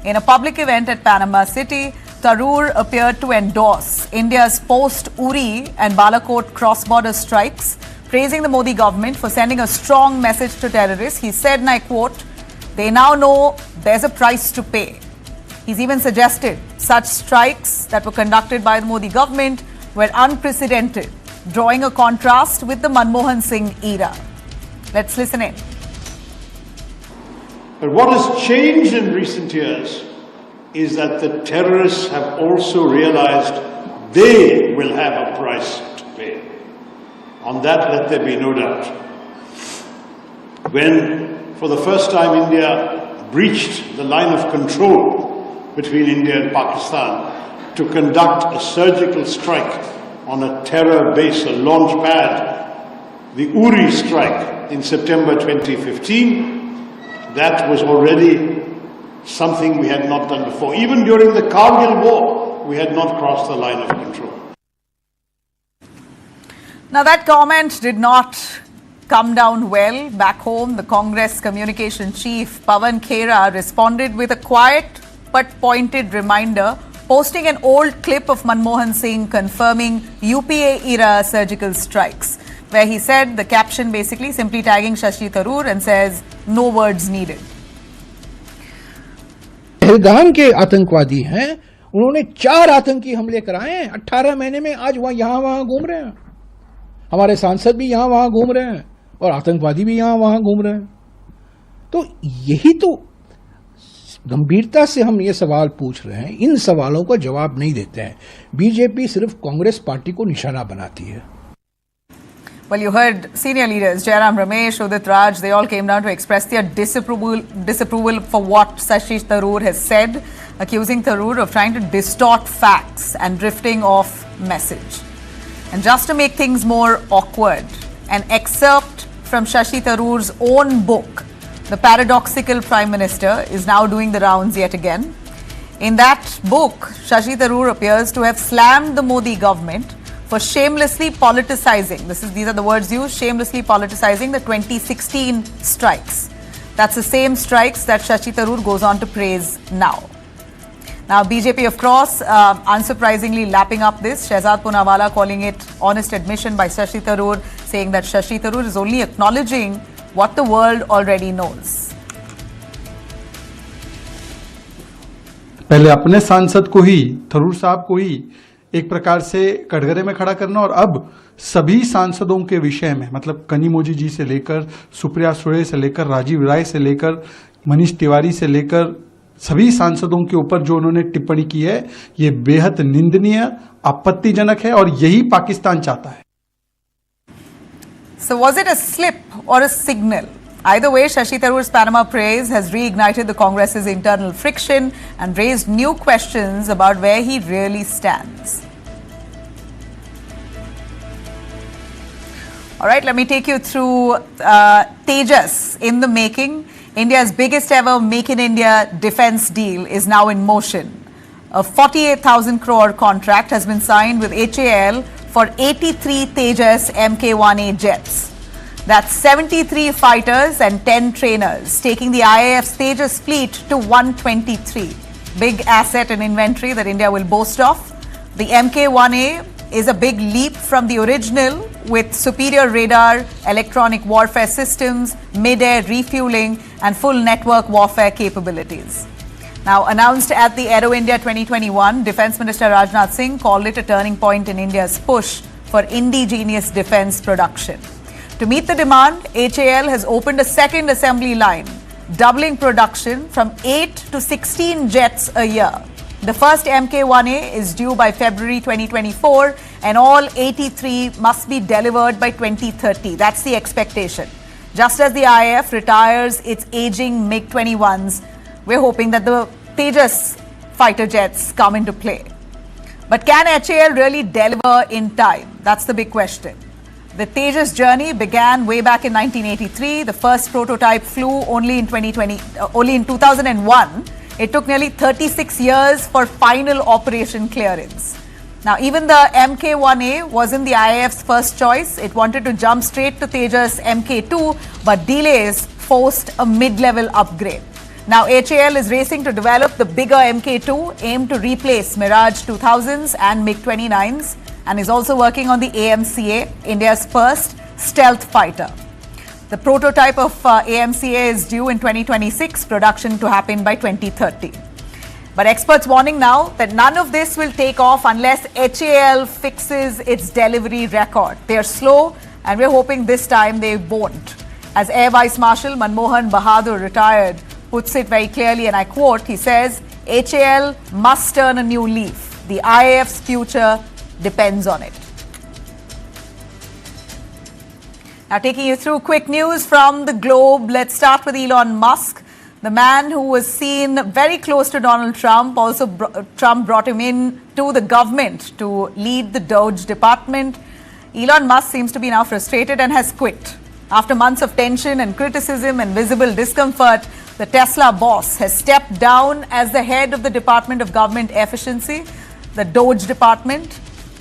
In a public event at Panama City, Tharoor appeared to endorse India's post-Uri and Balakot cross-border strikes, praising the Modi government for sending a strong message to terrorists. He said, and I quote, "They now know there's a price to pay." He's even suggested such strikes that were conducted by the Modi government were unprecedented, drawing a contrast with the Manmohan Singh era. Let's listen in. But what has changed in recent years is that the terrorists have also realized they will have a price to pay. On that, let there be no doubt. When, for the first time, India breached the line of control between India and Pakistan to conduct a surgical strike on a terror base, a launch pad, the Uri strike in September 2015, that was already something we had not done before. Even during the Kargil war, we had not crossed the line of control. Now, that comment did not come down well. Back home, the Congress communication chief, Bhaskar Rao, responded with a quiet but pointed reminder, posting an old clip of Manmohan Singh confirming UPA-era surgical strikes, where he said, the caption basically simply tagging Shashi Tharoor and says, "No words needed." Pahalgam के आतंकवादी हैं, उन्होंने 4 आतंकी हमले कराए हैं 18 महीने में। आज वह यहाँ वहाँ घूम रहे हैं, हमारे सांसद भी यहाँ वहाँ घूम रहे हैं और आतंकवादी भी यहाँ वहाँ घूम रहे हैं। तो यही तो गंभीरता से हम ये सवाल पूछ रहे हैं, इन सवालों का जवाब नहीं देते हैं। बीजेपी सिर्फ कांग्रेस पार्टी को निशाना बनाती है। Well, you heard senior leaders, Jairam Ramesh, Udit Raj, they all came down to express their disapproval for what Shashi Tharoor has said, accusing Tharoor of trying to distort facts and drifting off message. And just to make things more awkward, an excerpt from Shashi Tharoor's own book, The Paradoxical Prime Minister, is now doing the rounds yet again. In that book, Shashi Tharoor appears to have slammed the Modi government for shamelessly politicizing, these are the words used, shamelessly politicizing the 2016 strikes. That's the same strikes that Shashi Tharoor goes on to praise now. Now, BJP, of course, unsurprisingly lapping up this. Shehzad Poonawala calling it honest admission by Shashi Tharoor, saying that Shashi Tharoor is only acknowledging what the world already knows. पहले अपने सांसद को ही, थरूर साहब को ही एक प्रकार से कटघरे में खड़ा करना, और अब सभी सांसदों के विषय में, मतलब कनिमोझी जी से लेकर सुप्रिया सुळे से लेकर राजीव राय से लेकर मनीष तिवारी से लेकर सभी सांसदों के ऊपर जो उन्होंने टिप्पणी की है, ये बेहद निंदनीय, आपत्तिजनक है और यही पाकिस्तान चाहता है। So was it a slip or a signal? Either way, Shashi Tharoor's Panama praise has reignited the Congress's internal friction and raised new questions about where he really stands. All right, let me take you through Tjas in the making. India's biggest ever Make in India defense deal is now in motion. A 48,000 crore contract has been signed with HAL for 83 Tejas Mk1A jets. That's 73 fighters and 10 trainers, taking the IAF's Tejas fleet to 123. Big asset and inventory that India will boast of. The Mk1A is a big leap from the original, with superior radar, electronic warfare systems, mid-air refueling and full network warfare capabilities. Now, announced at the Aero India 2021, Defence Minister Rajnath Singh called it a turning point in India's push for indigenous defence production. To meet the demand, HAL has opened a second assembly line, doubling production from 8 to 16 jets a year. The first Mk1A is due by February 2024 and all 83 must be delivered by 2030. That's the expectation. Just as the IAF retires its aging MiG-21s, we're hoping that the Tejas fighter jets come into play. But can HAL really deliver in time? That's the big question. The Tejas journey began way back in 1983. The first prototype flew only in 2001. It took nearly 36 years for final operation clearance. Now, even the Mk1A wasn't the IAF's first choice. It wanted to jump straight to Tejas Mk2, but delays forced a mid-level upgrade. Now, HAL is racing to develop the bigger Mk2, aimed to replace Mirage 2000s and MiG-29s, and is also working on the AMCA, India's first stealth fighter. The prototype of AMCA is due in 2026, production to happen by 2030. But experts warning now that none of this will take off unless HAL fixes its delivery record. They are slow, and we're hoping this time they won't. As Air Vice Marshal Manmohan Bahadur, retired, puts it very clearly, and I quote, he says, HAL must turn a new leaf. The IAF's future depends on it. Now, taking you through quick news from the globe, let's start with Elon Musk, the man who was seen very close to Donald Trump. Also, Trump brought him in to the government to lead the Doge department. Elon Musk seems to be now frustrated and has quit. After months of tension and criticism and visible discomfort, the Tesla boss has stepped down as the head of the Department of Government Efficiency, the Doge department,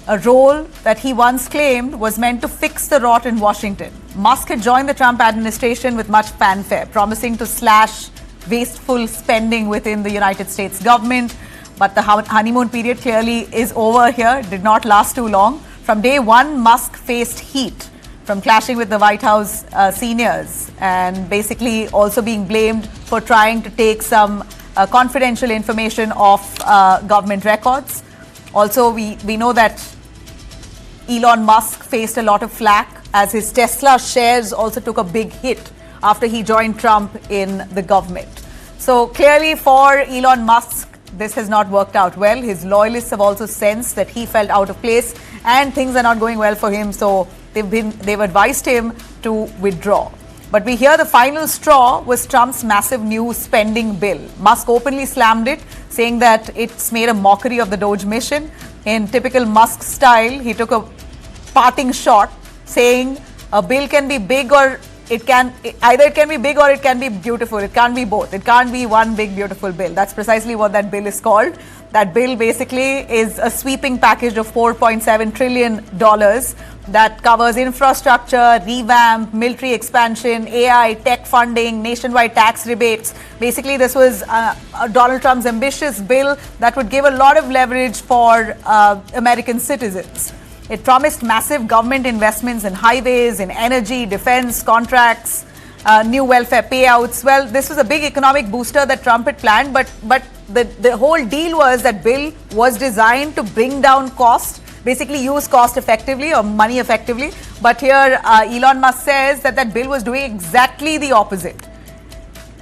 a role that he once claimed was meant to fix the rot in Washington. Musk had joined the Trump administration with much fanfare, promising to slash wasteful spending within the United States government. But the honeymoon period clearly is over here. It did not last too long. From day one, Musk faced heat from clashing with the White House seniors and basically also being blamed for trying to take some confidential information off government records. Also, we know that Elon Musk faced a lot of flack as his Tesla shares also took a big hit after he joined Trump in the government. So clearly for Elon Musk, this has not worked out well. His loyalists have also sensed that he felt out of place and things are not going well for him. So they've advised him to withdraw. But we hear the final straw was Trump's massive new spending bill. Musk openly slammed it, saying that it's made a mockery of the Doge mission. In typical Musk style, he took a parting shot, saying a bill can be big or it can be big or it can be beautiful. It can't be both. It can't be one big beautiful bill. That's precisely what that bill is called. That bill basically is a sweeping package of $4.7 trillion that covers infrastructure, revamp, military expansion, AI, tech funding, nationwide tax rebates. Basically, this was Donald Trump's ambitious bill that would give a lot of leverage for American citizens. It promised massive government investments in highways, in energy, defense, contracts, new welfare payouts. Well, this was a big economic booster that Trump had planned, but the whole deal was that bill was designed to bring down cost, basically use cost effectively or money effectively. But here, Elon Musk says that that bill was doing exactly the opposite.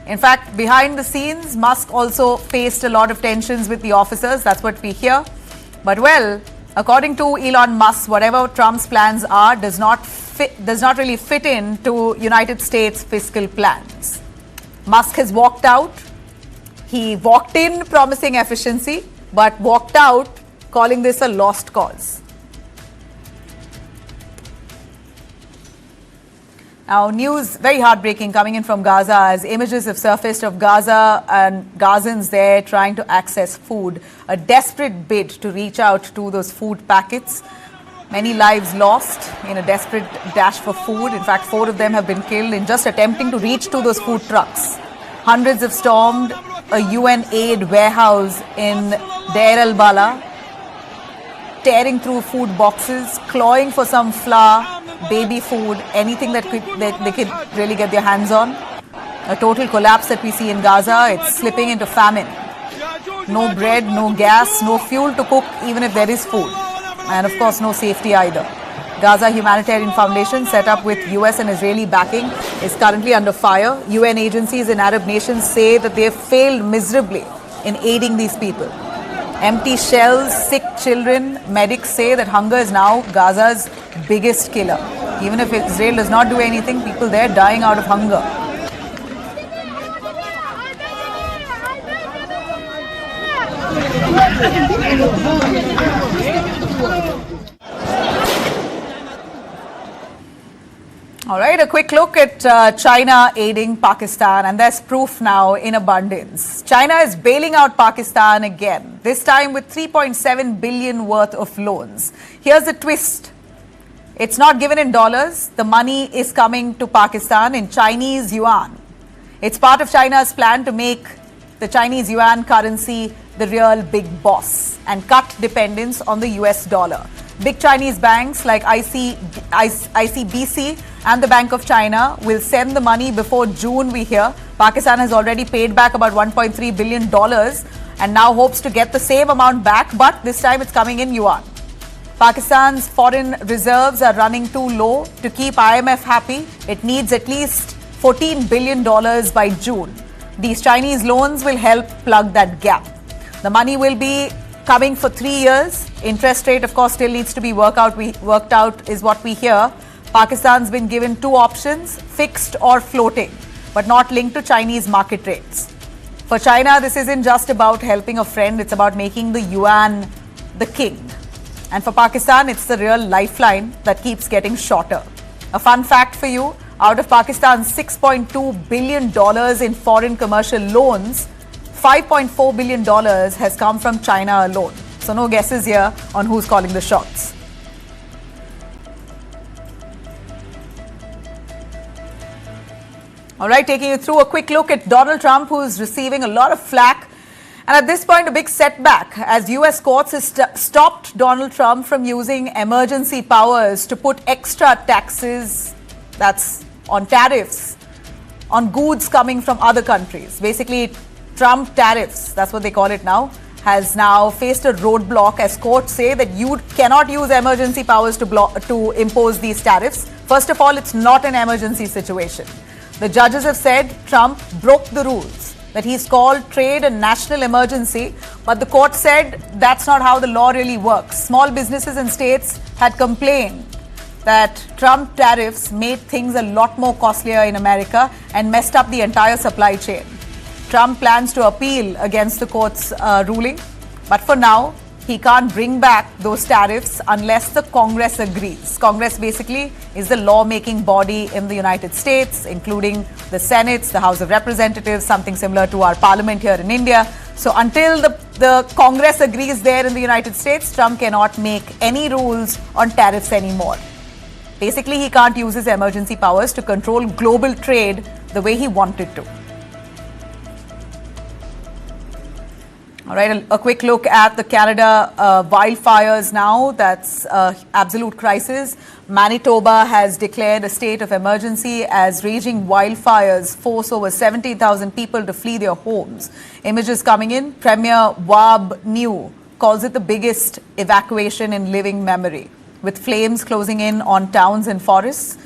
In fact, behind the scenes, Musk also faced a lot of tensions with the officers. That's what we hear. But well, according to Elon Musk, whatever Trump's plans are does not really fit into United States fiscal plans. Musk has walked out. He walked in promising efficiency, but walked out calling this a lost cause. Now, news very heartbreaking coming in from Gaza as images have surfaced of Gaza and Gazans there trying to access food. A desperate bid to reach out to those food packets. Many lives lost in a desperate dash for food. In fact, 4 of them have been killed in just attempting to reach to those food trucks. Hundreds have stormed a UN aid warehouse in Deir al-Bala, tearing through food boxes, clawing for some flour, baby food, anything that they could really get their hands on. A total collapse that we see in Gaza. It's slipping into famine. No bread, no gas, no fuel to cook even if there is food. And of course, no safety either. Gaza Humanitarian Foundation, set up with US and Israeli backing, is currently under fire. UN agencies in Arab nations say that they have failed miserably in aiding these people. Empty shells, sick children. Medics say that hunger is now Gaza's biggest killer. Even if Israel does not do anything, people there are dying out of hunger. All right, a quick look at China aiding Pakistan, and there's proof now in abundance. China is bailing out Pakistan again, this time with 3.7 billion worth of loans. Here's the twist. It's not given in dollars. The money is coming to Pakistan in Chinese yuan. It's part of China's plan to make the Chinese yuan currency the real big boss and cut dependence on the US dollar. Big Chinese banks like ICBC and the Bank of China will send the money before June, we hear. Pakistan has already paid back about $1.3 billion and now hopes to get the same amount back, but this time it's coming in yuan. Pakistan's foreign reserves are running too low to keep IMF happy. It needs at least $14 billion by June. These Chinese loans will help plug that gap. The money will be coming for 3 years. Interest rate, of course, still needs to be worked out is what we hear. Pakistan's been given two options, fixed or floating, but not linked to Chinese market rates. For China, this isn't just about helping a friend, it's about making the yuan the king. And for Pakistan, it's the real lifeline that keeps getting shorter. A fun fact for you, out of Pakistan's $6.2 billion in foreign commercial loans, $5.4 billion has come from China alone. So no guesses here on who's calling the shots. All right, taking you through a quick look at Donald Trump, who's receiving a lot of flack. And at this point, a big setback as US courts has stopped Donald Trump from using emergency powers to put extra taxes, that's on tariffs, on goods coming from other countries. Basically, Trump tariffs, that's what they call it now, has now faced a roadblock as courts say that you cannot use emergency powers to impose these tariffs. First of all, it's not an emergency situation. The judges have said Trump broke the rules, that he's called trade a national emergency, but the court said that's not how the law really works. Small businesses and states had complained that Trump tariffs made things a lot more costlier in America and messed up the entire supply chain. Trump plans to appeal against the court's ruling, but for now, he can't bring back those tariffs unless the Congress agrees. Congress basically is the lawmaking body in the United States, including the Senate, the House of Representatives, something similar to our parliament here in India. So until the Congress agrees there in the United States, Trump cannot make any rules on tariffs anymore. Basically, he can't use his emergency powers to control global trade the way he wanted to. All right, a quick look at the Canada wildfires now. That's absolute crisis. Manitoba has declared a state of emergency as raging wildfires force over 70,000 people to flee their homes. Images coming in. Premier Wab New calls it the biggest evacuation in living memory, with flames closing in on towns and forests.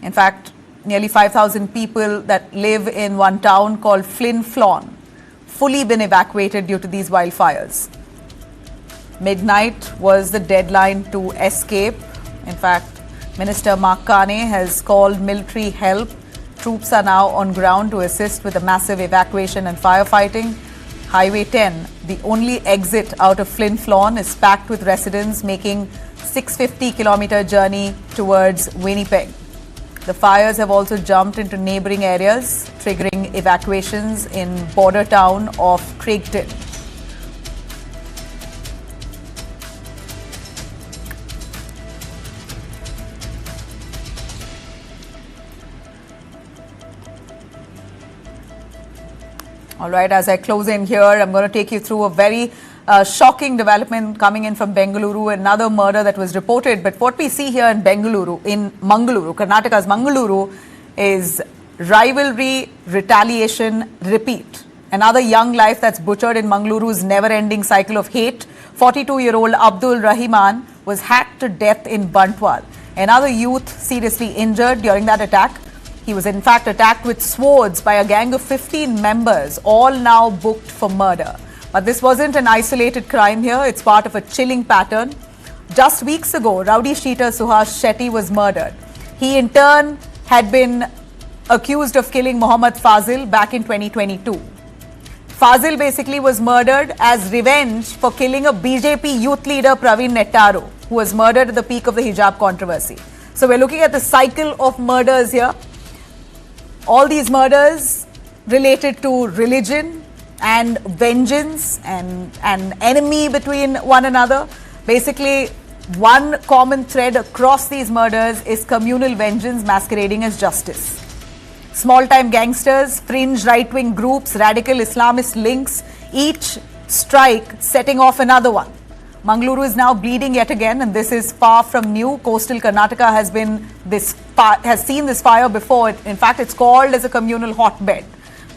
In fact, nearly 5,000 people that live in one town called Flin Flon fully been evacuated due to these wildfires. Midnight was the deadline to escape. In fact, Minister Mark Carney has called military help. Troops are now on ground to assist with the massive evacuation and firefighting. Highway 10, the only exit out of Flin Flon, is packed with residents making 650-kilometer journey towards Winnipeg. The fires have also jumped into neighboring areas, triggering evacuations in border town of Craigton. All right, as I close in here, I'm going to take you through a very shocking development coming in from Bengaluru, another murder that was reported. But what we see here in Mangaluru, Karnataka's Mangaluru, is rivalry, retaliation, repeat. Another young life that's butchered in Mangaluru's never-ending cycle of hate. 42-year-old Abdul Rahman was hacked to death in Bantwal. Another youth seriously injured during that attack. He was in fact attacked with swords by a gang of 15 members, all now booked for murder. But this wasn't an isolated crime here. It's part of a chilling pattern. Just weeks ago, rowdy sheeter Suhas Shetty was murdered. He in turn had been accused of killing Mohammad Fazil back in 2022. Fazil basically was murdered as revenge for killing a BJP youth leader Praveen Nettaro, who was murdered at the peak of the hijab controversy. So we're looking at the cycle of murders here. All these murders related to religion and vengeance and an enemy between one another. Basically, one common thread across these murders is communal vengeance masquerading as justice. Small-time gangsters, fringe right-wing groups, radical Islamist links, each strike setting off another one. Mangaluru is now bleeding yet again, and this is far from new. Coastal Karnataka has seen this fire before. In fact, it's called as a communal hotbed,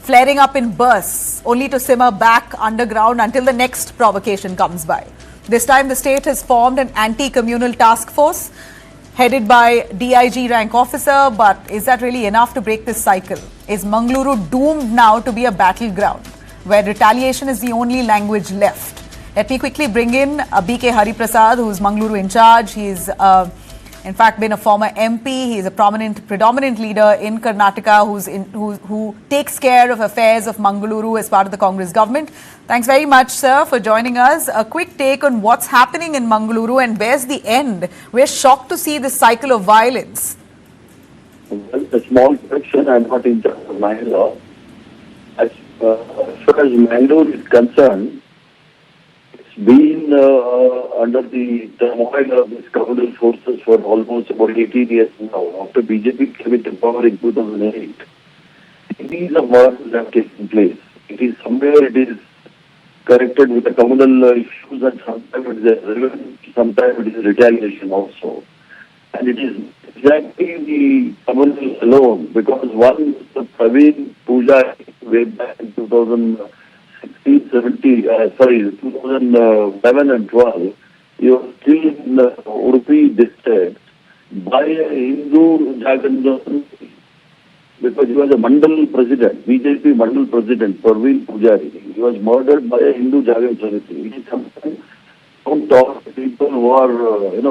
flaring up in bursts, only to simmer back underground until the next provocation comes by. This time, the state has formed an anti-communal task force headed by DIG rank officer. But is that really enough to break this cycle? Is Mangaluru doomed now to be a battleground where retaliation is the only language left? Let me quickly bring in BK Hariprasad, who's Mangaluru in charge. He's in fact been a former MP. He's a predominant leader in Karnataka who takes care of affairs of Mangaluru as part of the Congress government. Thanks very much, sir, for joining us. A quick take on what's happening in Mangaluru and where's the end? We're shocked to see this cycle of violence. Well, a small correction, I'm not in charge of my law. As far as Mangaluru is concerned, been under the turmoil of these communal forces for almost about 18 years now. After BJP came into power in 2008, these are violence that have taken place. It is somewhere it is corrected with the communal issues, and sometimes it is relevant, sometimes it is retaliation also. And it is exactly the communal alone, because one, the Praveen Puja way back in 2011 and 12, he was killed in Udupi district by a Hindu Jagan, because he was a Mandal president, BJP Mandal president, Praveen Pujari. He was murdered by a Hindu Jagan Samiti. It is something don't talk to people who are,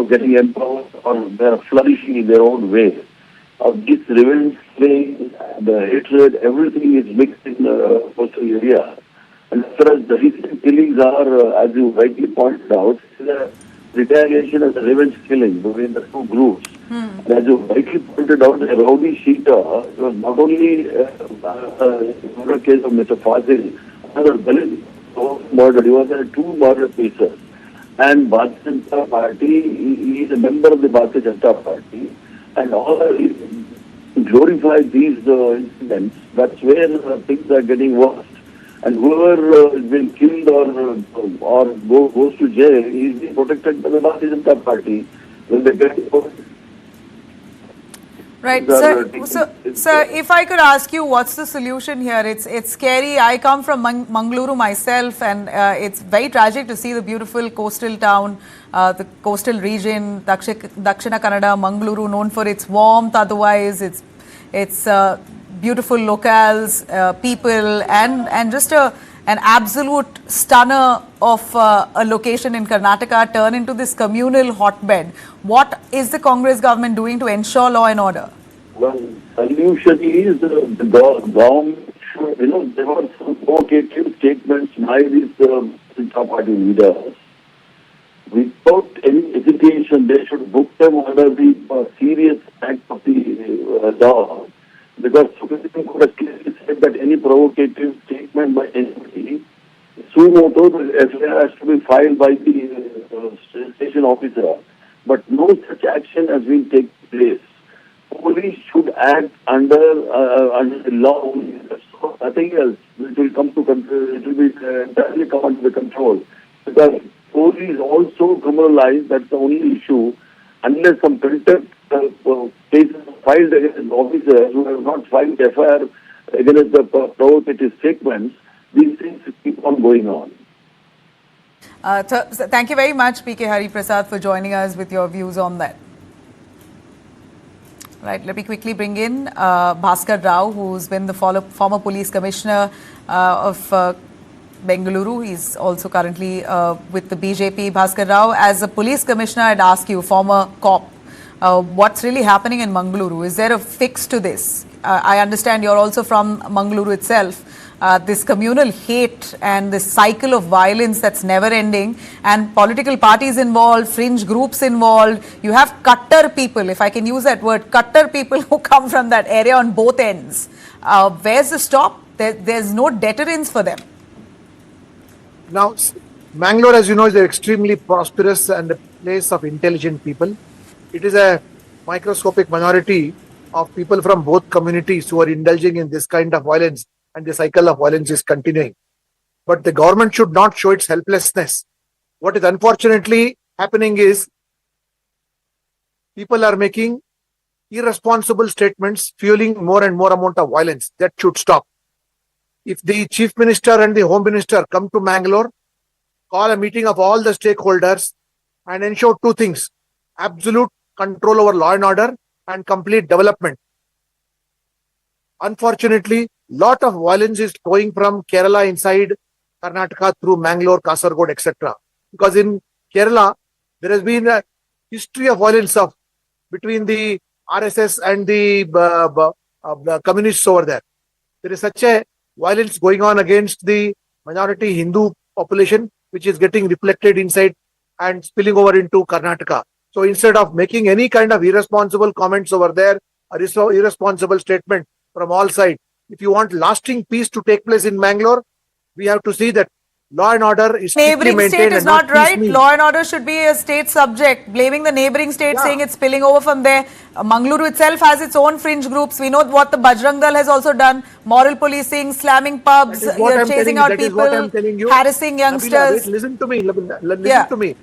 getting empowered or they are flourishing in their own way. Of this revenge playing, the hatred, everything is mixed in the coastal area. And as far as the recent killings are, as you rightly pointed out, it's a retaliation and a revenge killing between the two groups. And as you rightly pointed out, the rowdy Sheeta was not only a case of Mr. Fazil, another Dalit murdered. He was in two murder cases. And Bharatiya Janata Party, he is a member of the Bharatiya Janata Party, and all glorify these incidents. That's where things are getting worse. And whoever has been killed or goes to jail is being protected by the Bharatiya Janata Party. When they get right, sir, if I could ask you, what's the solution here? It's scary. I come from Mangaluru myself, and it's very tragic to see the beautiful coastal town, the coastal region, Dakshina Kannada, Mangaluru, known for its warmth. Otherwise, it's beautiful locales, people, and just an absolute stunner of a location in Karnataka turn into this communal hotbed. What is the Congress government doing to ensure law and order? Well, solution is the government. There were some provocative statements by these Janata Party leaders. Without any hesitation, they should book them under the serious act of the law. Because Supreme Court has clearly said that any provocative statement by anybody, sumoto, the FIR has to be filed by the station officer. But no such action has been taken place. Police should act under the law only. So nothing else. It will come to control. It will be entirely come under the control. Because police also criminalized. That's the only issue. Unless some contempt cases filed against officers who have not filed FIR against the provocative statements, these things keep on going on. So thank you very much, PK Hariprasad, for joining us with your views on that. Right, let me quickly bring in Bhaskar Rao, who's been the former police commissioner of Bengaluru. He's also currently with the BJP. Bhaskar Rao, as a police commissioner, I'd ask you, former cop, what's really happening in Mangaluru? Is there a fix to this? I understand you're also from Mangaluru itself. This communal hate and this cycle of violence that's never ending, and political parties involved, fringe groups involved. You have Kattar people, if I can use that word, Kattar people who come from that area on both ends. Where's the stop? There's no deterrence for them. Now, Mangalore, as you know, is an extremely prosperous and a place of intelligent people. It is a microscopic minority of people from both communities who are indulging in this kind of violence, and the cycle of violence is continuing. But the government should not show its helplessness. What is unfortunately happening is people are making irresponsible statements, fueling more and more amount of violence. That should stop. If the Chief Minister and the Home Minister come to Mangalore, call a meeting of all the stakeholders and ensure two things: absolute control over law and order and complete development. Unfortunately, lot of violence is going from Kerala inside Karnataka through Mangalore, Kasaragod, etc. Because in Kerala, there has been a history of violence between the RSS and the communists over there. There is such a violence going on against the minority Hindu population, which is getting reflected inside and spilling over into Karnataka. So instead of making any kind of irresponsible comments over there, or irresponsible statement from all sides, if you want lasting peace to take place in Mangalore, we have to see that law and order is strictly Neighboring maintained. state is and not right. piecemeal. Law and order should be a state subject. Blaming the neighboring state, saying it's spilling over from there. Mangaluru itself has its own fringe groups. We know what the Bajrang Dal has also done. Moral policing, slamming pubs, chasing out people, harassing youngsters. Nabila, wait, listen to me. Listen to me.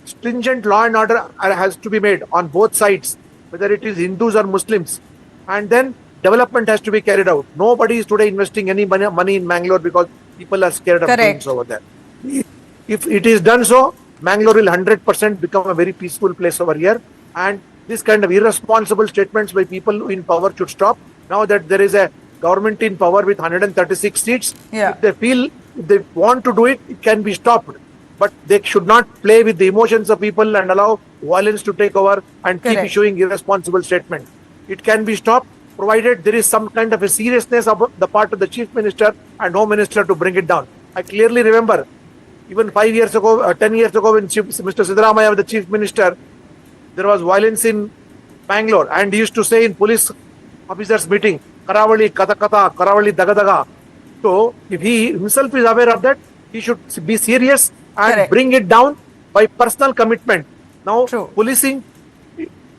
Stringent law and order has to be made on both sides, whether it is Hindus or Muslims. And then development has to be carried out. Nobody is today investing any money in Mangalore because people are scared of things over there. If it is done so, Mangalore will 100% become a very peaceful place over here. And this kind of irresponsible statements by people in power should stop. Now that there is a government in power with 136 seats, if they want to do it, it can be stopped. But they should not play with the emotions of people and allow violence to take over and keep issuing irresponsible statements. It can be stopped, provided there is some kind of a seriousness of the part of the Chief Minister and Home Minister to bring it down. I clearly remember, even 5 years ago, 10 years ago, when Mr. Siddaramaiah was the Chief Minister, there was violence in Bangalore, and he used to say in police officers meeting, Karavali Katakata, Karavali Dagadaga. So, if he himself is aware of that, he should be serious and bring it down by personal commitment. Now, policing,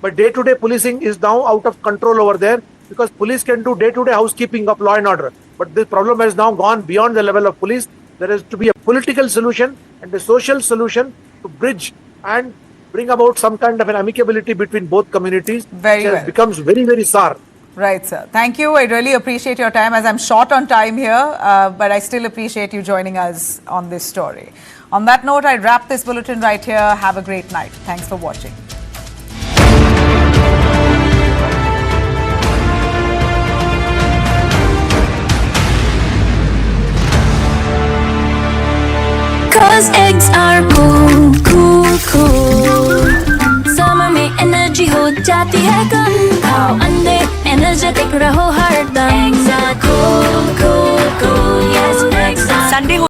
but day-to-day policing is now out of control over there, because police can do day-to-day housekeeping of law and order. But this problem has now gone beyond the level of police. There has to be a political solution and a social solution to bridge and bring about some kind of an amicability between both communities. It becomes very, very sour. Right, sir. Thank you. I really appreciate your time, as I'm short on time here, but I still appreciate you joining us on this story. On that note, I wrap this bulletin right here. Have a great night. Thanks for watching. Cause eggs are cool. Summer में energy हो जाती है